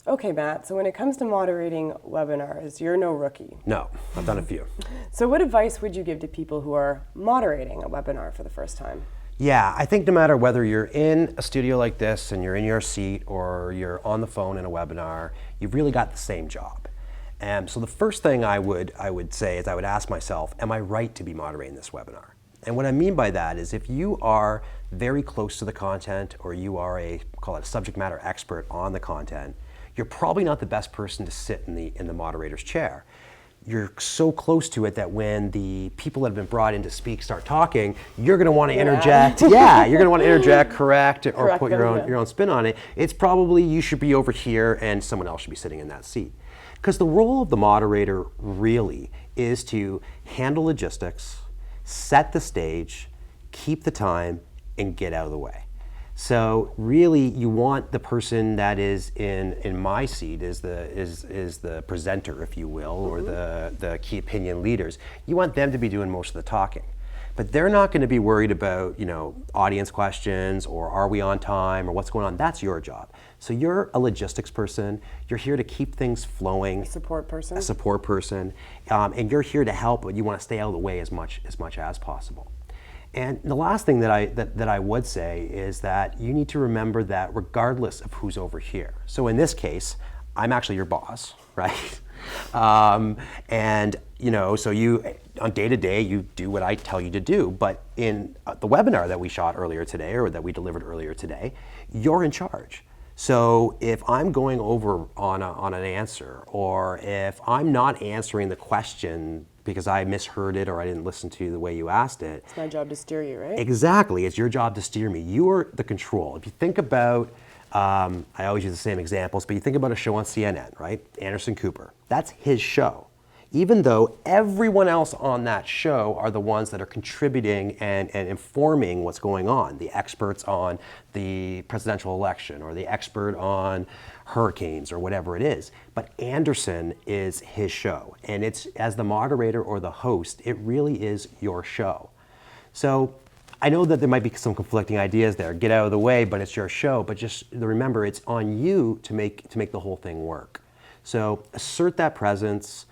Okay, Matt, so when it comes to moderating webinars, you're no rookie. No, I've done a few. So what advice would you give to people who are moderating a webinar for the first time? Yeah, I think no matter whether you're in a studio like this and you're in your seat or you're on the phone in a webinar, you've really got the same job. And so the first thing I would say is I would ask myself, am I right to be moderating this webinar? And what I mean by that is if you are very close to the content or you are call it a subject matter expert on the content, you're probably not the best person to sit in the moderator's chair. You're so close to it that when the people that have been brought in to speak start talking, you're going to want to interject. Yeah, you're going to want to interject, correct put your own spin on it. It's probably you should be over here and someone else should be sitting in that seat. Because the role of the moderator really is to handle logistics, set the stage, keep the time, and get out of the way. So really, you want the person that is in my seat is the presenter, if you will, or the key opinion leaders. You want them to be doing most of the talking, but they're not going to be worried about audience questions or are we on time or what's going on. That's your job. So you're a logistics person. You're here to keep things flowing. A support person. A support person, and you're here to help, but you want to stay out of the way as much as possible. And the last thing that I would say is that you need to remember that regardless of who's over here. So in this case, I'm actually your boss, right? And so you on day to day you do what I tell you to do. But in the webinar that we shot earlier today or that we delivered earlier today, you're in charge. So if I'm going over on an answer, or if I'm not answering the question because I misheard it or I didn't listen to the way you asked it. It's my job to steer you, right? Exactly, it's your job to steer me. You're the control. If you think about, I always use the same examples, but you think about a show on CNN, right? Anderson Cooper, that's his show. Even though everyone else on that show are the ones that are contributing and informing what's going on. The experts on the presidential election or the expert on hurricanes or whatever it is. But Anderson is his show. And it's, as the moderator or the host, it really is your show. So I know that there might be some conflicting ideas there. Get out of the way, but it's your show. But just remember, it's on you to make the whole thing work. So assert that presence.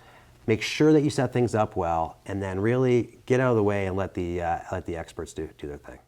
Make sure that you set things up well, and then really get out of the way and let the experts do their thing.